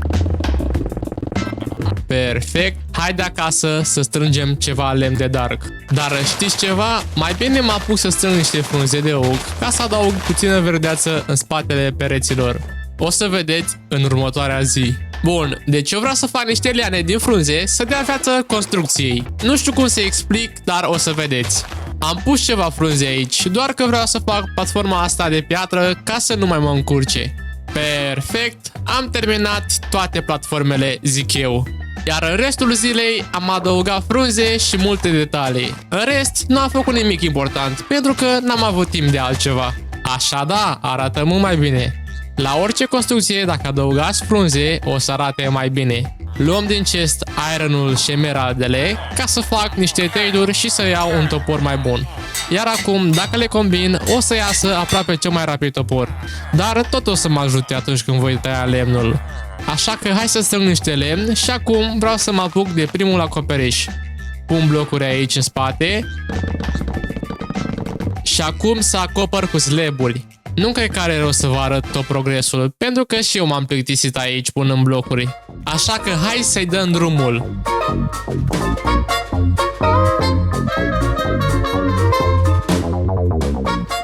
Perfect. Haide acasă să strângem ceva lemn de dark. Dar știți ceva? Mai bine mă apuc să strâng niște frunze de oak ca să adaug puțină verdeață în spatele pereților. O să vedeți în următoarea zi. Bun, deci eu vreau să fac niște liane din frunze să dea viață construcției. Nu știu cum să explic, dar o să vedeți. Am pus ceva frunze aici, doar că vreau să fac platforma asta de piatră ca să nu mai mă încurce. Perfect, am terminat toate platformele, zic eu. Iar în restul zilei am adăugat frunze și multe detalii. În rest, nu am făcut nimic important, pentru că n-am avut timp de altceva. Așa da, arată mult mai bine. La orice construcție, dacă adăugați frunze, o să arate mai bine. Luăm din chest ironul și emeraldele ca să fac niște trade-uri și să iau un topor mai bun. Iar acum, dacă le combin, o să iasă aproape cel mai rapid topor. Dar tot o să mă ajute atunci când voi tăia lemnul. Așa că hai să strâng niște lemn și acum vreau să mă apuc de primul acoperiș. Pun blocuri aici în spate. Și acum să acopăr cu slaburi. Nu cred că are rost să vă arăt tot progresul, pentru că și eu m-am plictisit aici punând blocuri. Așa că hai să-i dăm drumul.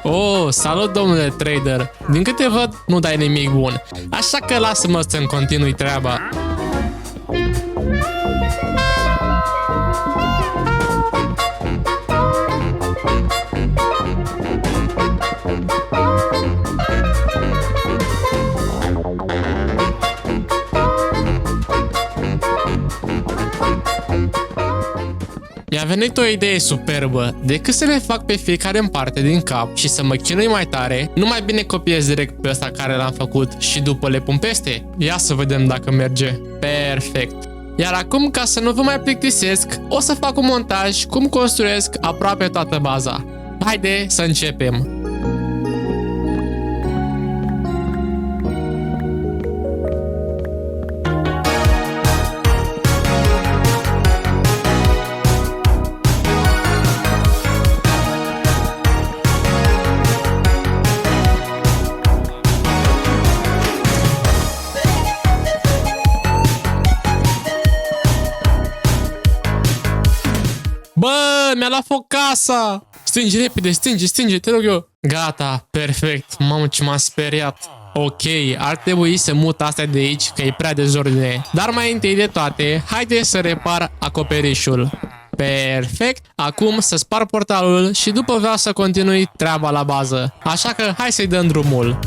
Oh, salut domnule trader! Din câte văd, nu dai nimic bun, așa că lasă-mă să-mi continui treaba. Mi-a venit o idee superbă. Decât să le fac pe fiecare în parte din cap și să mă chinui mai tare, nu mai bine copiez direct pe ăsta care l-am făcut și după le pun peste? Ia să vedem dacă merge. Perfect. Iar acum, ca să nu vă mai plictisesc, o să fac un montaj cum construiesc aproape toată baza. Haide să începem! Bă, mi-a luat foc casa! Stinge repede, stinge, te rog eu. Gata, perfect. Mamă, ce m-am speriat. Ok, ar trebui să mut astea de aici, că e prea dezordine. Dar mai întâi de toate, haide să repar acoperișul. Perfect. Acum să spar portalul și după vreau să continui treaba la bază. Așa că hai să-i dăm drumul.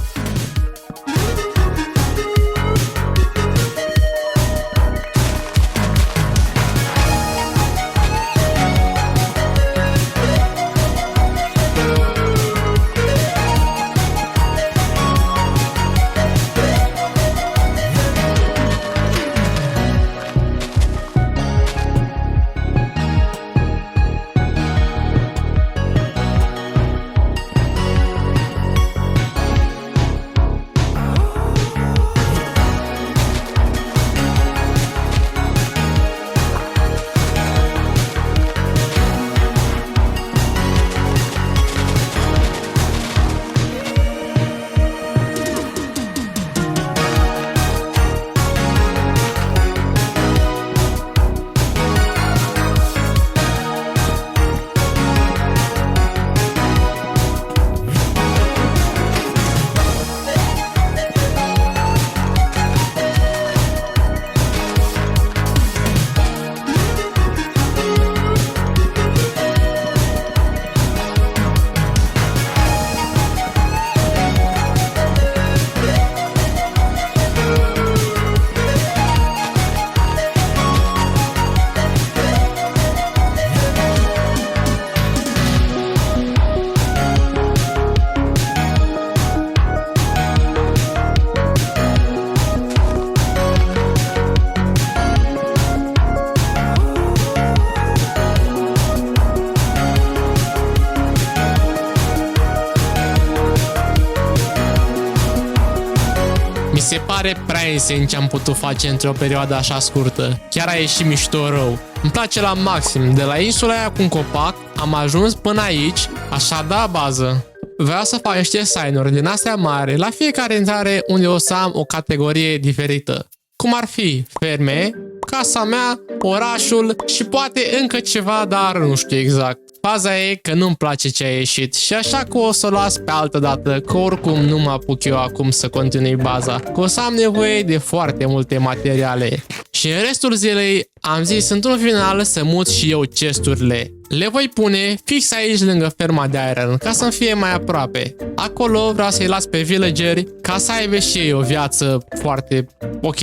Mi se pare prea insane ce am putut face într-o perioadă așa scurtă. Chiar a ieșit mișto rău. Îmi place la maxim. De la insula aia cu un copac am ajuns până aici, așa da bază. Vreau să fac niște sign-uri din astea mari la fiecare intrare unde o să am o categorie diferită. Cum ar fi ferme, casa mea, orașul și poate încă ceva, dar nu știu exact. Faza e că nu-mi place ce a ieșit și așa că o să o las pe altă dată, că oricum nu mă apuc eu acum să continui baza, că o să am nevoie de foarte multe materiale. Și în restul zilei am zis într-un final să mut și eu chesturile. Le voi pune fix aici lângă ferma de iron, ca să-mi fie mai aproape. Acolo vreau să-i las pe villageri ca să aibă și ei o viață foarte ok.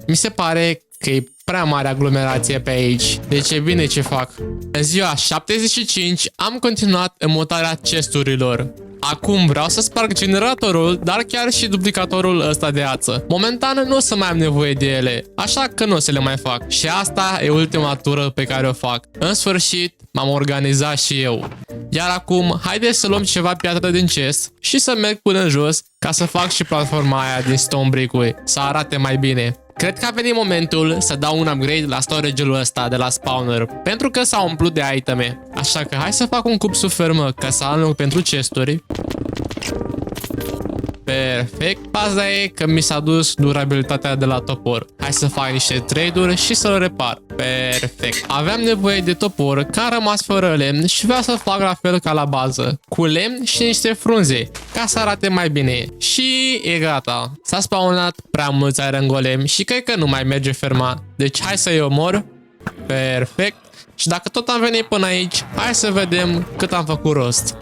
Mi se pare că e prea mare aglomerație pe aici, deci e bine ce fac. În ziua 75 am continuat înmutarea chesturilor. Acum vreau să sparg generatorul, dar chiar și duplicatorul ăsta de ață. Momentan nu o să mai am nevoie de ele, așa că nu o să le mai fac. Și asta e ultima tură pe care o fac. În sfârșit, m-am organizat și eu. Iar acum, haideți să luăm ceva piatră din chest și să merg până în jos ca să fac și platforma aia din stone brick-uri, să arate mai bine. Cred că a venit momentul să dau un upgrade la storage-ul ăsta de la spawner, pentru că s-a umplut de iteme. Așa că hai să fac un cub sub fermă ca să am loc pentru chesturi. Perfect. Faza e că mi s-a dus durabilitatea de la topor. Hai să fac niște trade-uri și să-l repar. Perfect. Aveam nevoie de topor, că am rămas fără lemn și vreau să fac la fel ca la bază, cu lemn și niște frunze, ca să arate mai bine. Și e gata. S-a spawnat prea mulți iron golem și cred că nu mai merge ferma. Deci hai să-i omor. Perfect. Și dacă tot am venit până aici, hai să vedem cât am făcut rost.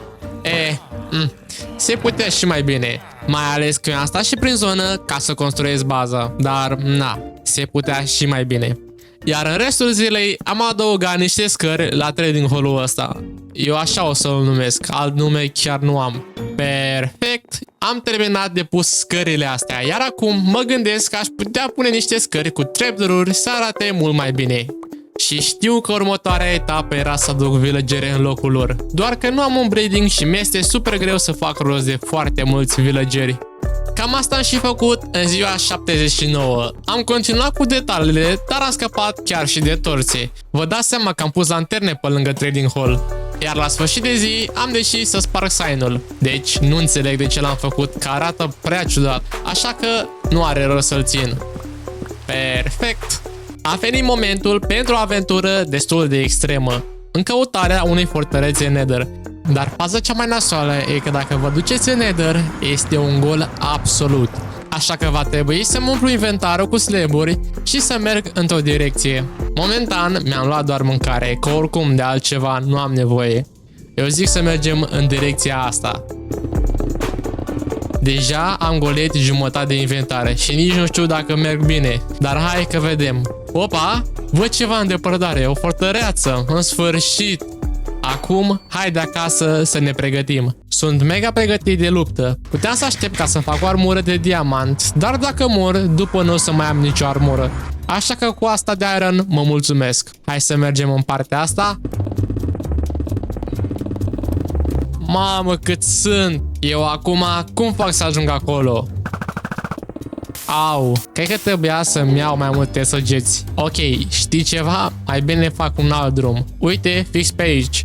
Se putea și mai bine. Mai ales că eu am stat și prin zonă ca să construiesc baza. Dar, na, se putea și mai bine. Iar în restul zilei am adăugat niște scări la trading hall-ul ăsta. Eu așa o să-l numesc, alt nume chiar nu am. Perfect, am terminat de pus scările astea, iar acum mă gândesc că aș putea pune niște scări cu trapdoor-uri să arate mult mai bine. Și știu că următoarea etapă era să aduc villageri în locul lor. Doar că nu am un breeding și mi-este super greu să fac rost de foarte mulți villageri. Cam asta am și făcut în ziua 79. Am continuat cu detaliile, dar am scăpat chiar și de torțe. Vă dați seama că am pus lanterne pe lângă trading hall. Iar la sfârșit de zi am decis să sparg sign-ul. Deci nu înțeleg de ce l-am făcut, că arată prea ciudat. Așa că nu are rost să-l țin. Perfect. A venit momentul pentru o aventură destul de extremă, în căutarea unei fortărețe Nether. Dar faza cea mai nasoală e că dacă vă duceți în Nether, este un gol absolut. Așa că va trebui să-mi umplu inventarul cu slaburi și să merg într-o direcție. Momentan mi-am luat doar mâncare, că oricum de altceva nu am nevoie. Eu zic să mergem în direcția asta. Deja am golit jumătate de inventare și nici nu știu dacă merg bine, dar hai că vedem. Opa, văd ceva în depărtare, o fortăreață, în sfârșit. Acum, hai de acasă să ne pregătim. Sunt mega pregătit de luptă. Puteam să aștept ca să fac o armură de diamant, dar dacă mor, după nu o să mai am nicio armură. Așa că cu asta de iron mă mulțumesc. Hai să mergem în partea asta. Mamă, cât sunt! Eu acum, cum fac să ajung acolo? Au, cred că trebuia să-mi iau mai multe săgeți. Ok, știi ceva? Mai bine fac un alt drum. Uite, fix pe aici.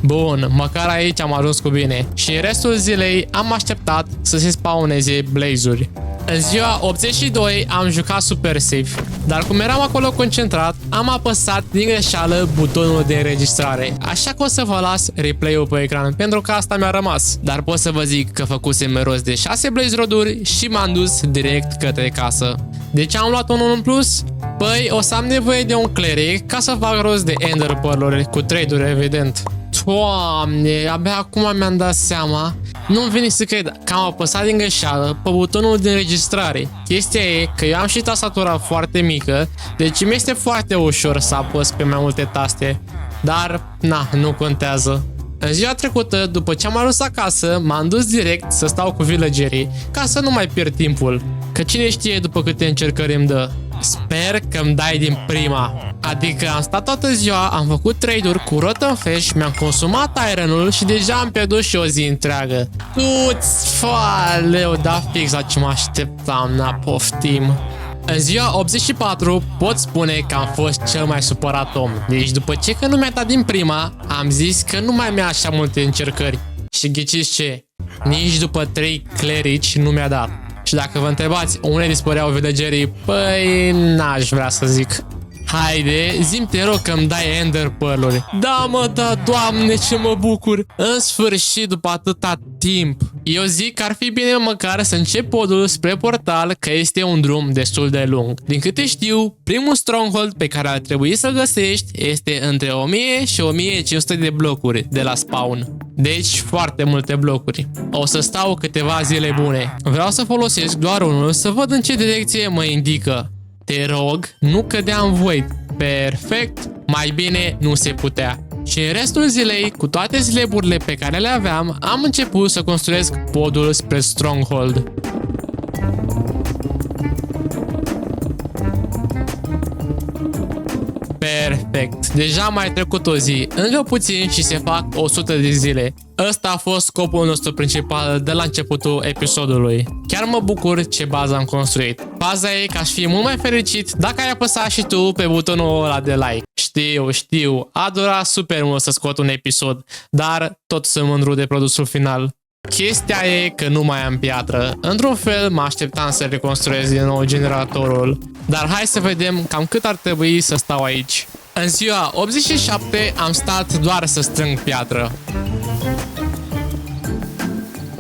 Bun, măcar aici am ajuns cu bine. Și în restul zilei am așteptat să se spawneze blaze-uri. În ziua 82 am jucat super safe, dar cum eram acolo concentrat, am apăsat din greșeală butonul de înregistrare. Așa că o să vă las replay-ul pe ecran, pentru că asta mi-a rămas. Dar pot să vă zic că făcusem rost de 6 blaze rod-uri și m-am dus direct către casă. De ce am luat unul în plus? Păi o să am nevoie de un cleric ca să fac rost de ender pearl-uri cu trade-uri, evident. Doamne, abia acum mi-am dat seama. Nu-mi vine să cred că am apăsat din greșeală pe butonul de înregistrare. Chestia e că eu am și tastatura foarte mică, deci mi este foarte ușor să apăs pe mai multe taste. Dar, na, nu contează. În ziua trecută, după ce am ajuns acasă, m-am dus direct să stau cu villagerii, ca să nu mai pierd timpul. Că cine știe după câte încercări îmi dă. Sper că îmi dai din prima. Adică am stat toată ziua, am făcut trade-uri cu Rotten Flash, mi-am consumat Iron-ul și deja am pierdut și o zi întreagă. Tu-ți faleu, da fix la ce mă așteptam, na poftim. În ziua 84 pot spune că am fost cel mai supărat om. Deci după ce că nu mi-a dat din prima, am zis că nu mai mi-a așa multe încercări. Și ghiciți ce? Nici după 3 clerici nu mi-a dat. Și dacă vă întrebați unde dispăreau villagerii, păi n-aș vrea să zic. Haide, zi-mi te rog că îmi dai Ender Pearl-uri. Da, mă, da, Doamne, ce mă bucur. În sfârșit, după atâta timp. Eu zic că ar fi bine măcar să încep podul spre portal, că este un drum destul de lung. Din câte știu, primul stronghold pe care ar trebui să-l găsești este între 1000 și 1500 de blocuri de la spawn. Deci, foarte multe blocuri. O să stau câteva zile bune. Vreau să folosesc doar unul să văd în ce direcție mă indică. Te rog, nu cădea în void. Perfect, mai bine nu se putea. Și în restul zilei, cu toate sleburile pe care le aveam, am început să construiesc podul spre Stronghold. Perfect. Deja mai trecut o zi, încă puțin și se fac 100 de zile. Ăsta a fost scopul nostru principal de la începutul episodului. Chiar mă bucur ce bază am construit. Baza e că aș fi mult mai fericit dacă ai apăsat și tu pe butonul ăla de like. Știu, a durat super mult să scot un episod, dar tot sunt mândru de produsul final. Chestia e că nu mai am piatră. Într-un fel mă așteptam să reconstruiesc din nou generatorul. Dar hai să vedem cam cât ar trebui să stau aici. În ziua 87 am stat doar să strâng piatră.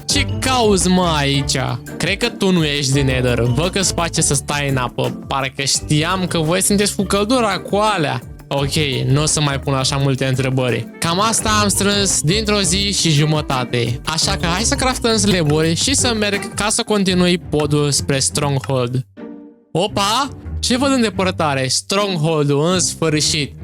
Ce cauzi, mă, aici? Cred că tu nu ești din Nether. Văd că-ți place să stai în apă. Parcă știam că voi sunteți cu căldura cu alea. Ok, nu o să mai pun așa multe întrebări. Cam asta am strâns dintr-o zi și jumătate. Așa că hai să craftăm slaburi și să merg ca să continui podul spre Stronghold. Opa! Ce văd în depărtare? Stronghold-ul, în sfârșit!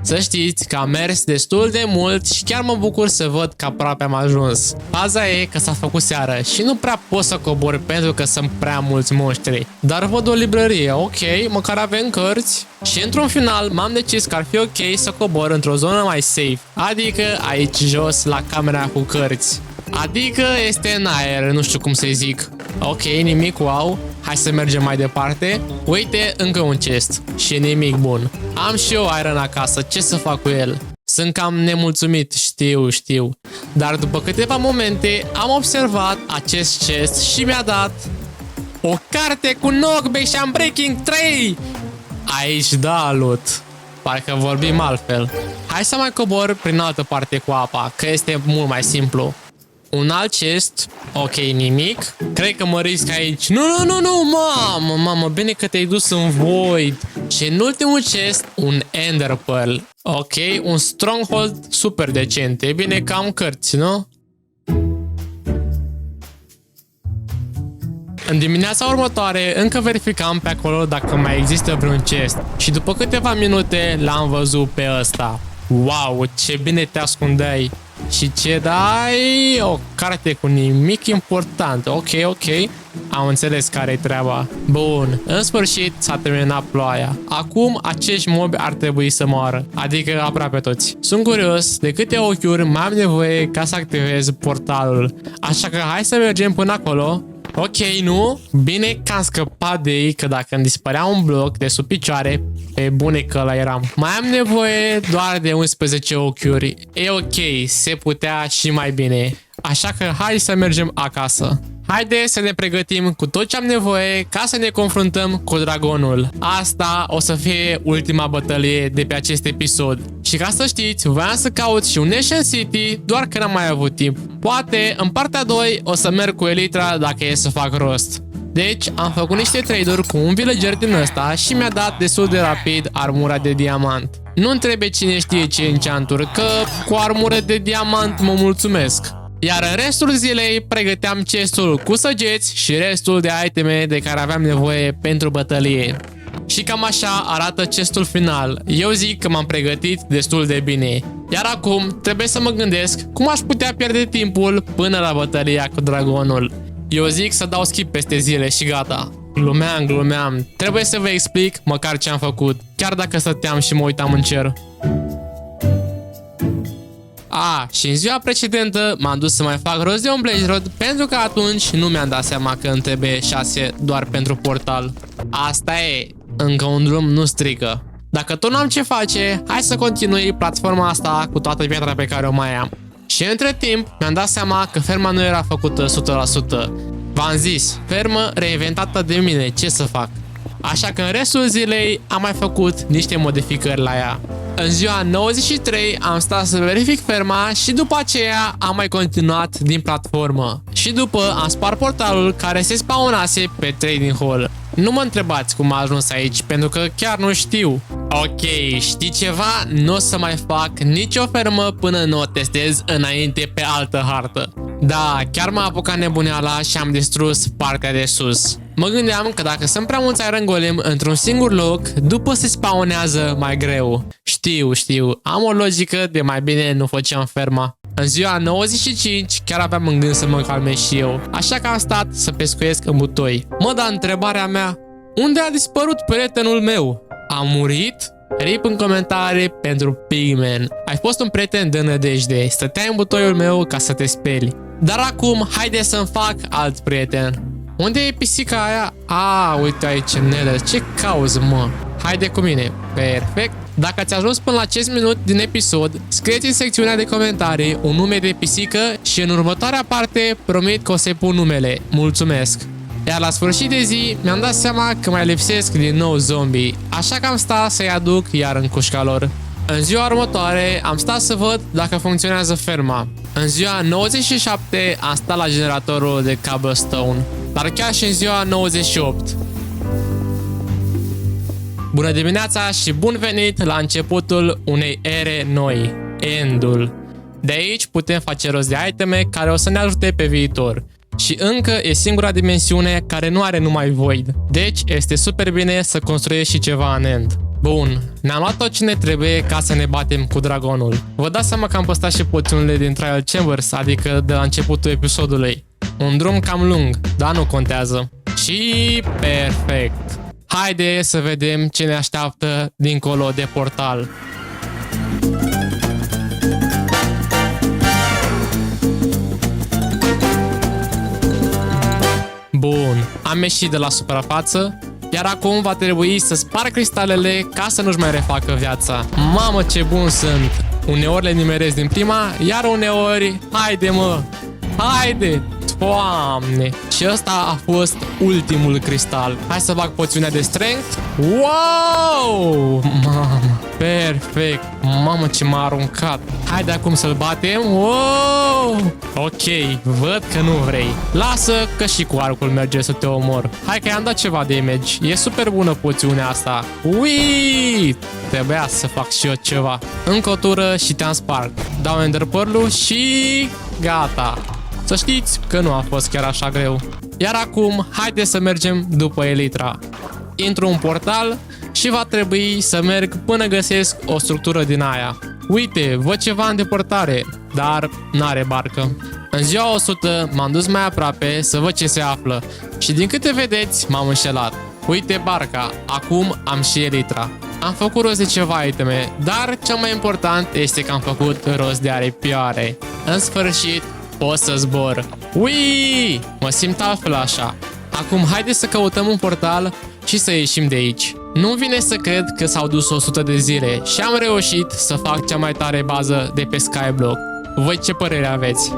Să știți că am mers destul de mult și chiar mă bucur să văd că aproape am ajuns. Faza e că s-a făcut seară și nu prea pot să cobor pentru că sunt prea mulți monștri. Dar văd o librărie, ok, măcar avem cărți. Și într-un final m-am decis că ar fi ok să cobor într-o zonă mai safe. Adică aici jos la camera cu cărți. Adică este în aer, nu știu cum să-i zic. Ok, nimic wow. Hai să mergem mai departe. Uite, încă un chest. Și nimic bun. Am și eu iron acasă, ce să fac cu el? Sunt cam nemulțumit, știu. Dar după câteva momente am observat acest chest și mi-a dat o carte cu knockback și Unbreaking 3! Aici da, loot. Parcă vorbim altfel. Hai să mai cobor prin altă parte cu apa, că este mult mai simplu. Un alt chest. Ok, nimic. Cred că mă risc aici. Nu, mamă, bine că te-ai dus în void. Și în ultimul chest, un Ender Pearl. Ok, un Stronghold super decent. E bine că am cărți, nu? În dimineața următoare încă verificam pe acolo dacă mai există vreun chest. Și după câteva minute l-am văzut pe ăsta. Wow, ce bine te ascundeai. Și ce dai? O carte cu nimic important. Ok. Am înțeles care-i treaba. Bun, în sfârșit s-a terminat ploaia. Acum acești mobi ar trebui să moară. Adică aproape toți. Sunt curios de câte ochiuri mai am nevoie ca să activez portalul. Așa că hai să mergem până acolo. Ok, nu? Bine că am scăpat de ei, că dacă îmi dispărea un bloc de sub picioare, pe bune că ăla eram. Mai am nevoie doar de 11 ochiuri. E ok, se putea și mai bine. Așa că hai să mergem acasă. Haide să ne pregătim cu tot ce am nevoie ca să ne confruntăm cu dragonul. Asta o să fie ultima bătălie de pe acest episod. Și ca să știți, voiam să caut și un Nation City, doar că n-am mai avut timp. Poate în partea 2 o să merg cu Elytra dacă e să fac rost. Deci am făcut niște trade-uri cu un villager din ăsta și mi-a dat destul de rapid armura de diamant. Nu-mi trebuie cine știe ce enchanturi, că cu armură de diamant mă mulțumesc. Iar în restul zilei pregăteam chestul cu săgeți și restul de iteme de care aveam nevoie pentru bătălie. Și cam așa arată chestul final. Eu zic că m-am pregătit destul de bine. Iar acum trebuie să mă gândesc cum aș putea pierde timpul până la bătălia cu dragonul. Eu zic să dau skip peste zile și gata. Glumeam. Trebuie să vă explic măcar ce am făcut, chiar dacă stăteam și mă uitam în cer. Și în ziua precedentă m-am dus să mai fac rost de un Blaze Rod, pentru că atunci nu mi-am dat seama că îmi trebuie 6 doar pentru portal. Asta e, încă un drum nu strică. Dacă tot n-am ce face, hai să continui platforma asta cu toată piatra pe care o mai am. Și între timp mi-am dat seama că ferma nu era făcută 100%. V-am zis, fermă reinventată de mine, ce să fac? Așa că în restul zilei am mai făcut niște modificări la ea. În ziua 93 am stat să verific ferma și după aceea am mai continuat din platformă. Și după am spart portalul care se spawnase pe Trading Hall. Nu mă întrebați cum am ajuns aici, pentru că chiar nu știu. Ok, știi ceva? Nu o să mai fac nicio fermă până nu o testez înainte pe altă hartă. Da, chiar m-a apucat nebuneala și am distrus partea de sus. Mă gândeam că dacă sunt prea mulți Iron Golem într-un singur loc, după se spawnează mai greu. Știu, am o logică de mai bine nu făceam ferma. În ziua 95 chiar aveam în gând să mă calmez și eu, așa că am stat să pescuiesc în butoi. Dar întrebarea mea, unde a dispărut prietenul meu? A murit? Rip în comentarii pentru Pigman. Ai fost un prieten de nădejde, stăteai în butoiul meu ca să te speli. Dar acum, haide să-mi fac alt prieten. Unde e pisica aia? Uite aici, Nether, ce cauți, mă? Haide cu mine. Perfect. Dacă ați ajuns până la acest minut din episod, scrieți în secțiunea de comentarii un nume de pisică și în următoarea parte promit că o să-i pun numele. Mulțumesc! Iar la sfârșit de zi mi-am dat seama că mai lipsesc din nou zombie, așa că am stat să-i aduc iar în cușca lor. În ziua următoare am stat să văd dacă funcționează ferma. În ziua 97 am stat la generatorul de cobblestone, dar chiar și în ziua 98. Bună dimineața și bun venit la începutul unei ere noi, Endul. De aici putem face rost de iteme care o să ne ajute pe viitor. Și încă e singura dimensiune care nu are numai void. Deci este super bine să construiești și ceva în End. Bun, ne-am luat tot ce ne trebuie ca să ne batem cu dragonul. Vă dați seama că am postat și poțiunile din Trial Chambers, adică de la începutul episodului. Un drum cam lung, dar nu contează. Și perfect. Haide să vedem ce ne așteaptă dincolo de portal. Bun, am ieșit de la suprafață, iar acum va trebui să sparg cristalele ca să nu-și mai refacă viața. Mamă, ce bun sunt! Uneori le nimeresc din prima, iar uneori... Haide, mă! Haide! Doamne! Și ăsta a fost ultimul cristal. Hai să bag poțiunea de strength. Wow! Mamă! Perfect! Mamă, ce m-a aruncat! Haide acum să-l batem. Wow! Ok, văd că nu vrei. Lasă că și cu arcul merge să te omor. Hai că i-am dat ceva damage. E super bună poțiunea asta. Ui! Trebuia să fac și eu ceva. Încă o tură și te-am spart. Dau Ender Pearl-ul și... gata! Să știți că nu a fost chiar așa greu. Iar acum, haide să mergem după Elytra. Intru în portal și va trebui să merg până găsesc o structură din aia. Uite, văd ceva în depărtare, dar n-are barcă. În ziua 100 m-am dus mai aproape să văd ce se află și din câte vedeți m-am înșelat. Uite barca, acum am și Elytra. Am făcut rost de ceva iteme, dar cel mai important este că am făcut rost de aripioare. În sfârșit, pot să zbor. Ui! Mă simt altfel așa. Acum haide să căutăm un portal și să ieșim de aici. Nu vine să cred că s-au dus 100 de zile și am reușit să fac cea mai tare bază de pe Skyblock. Voi ce părere aveți?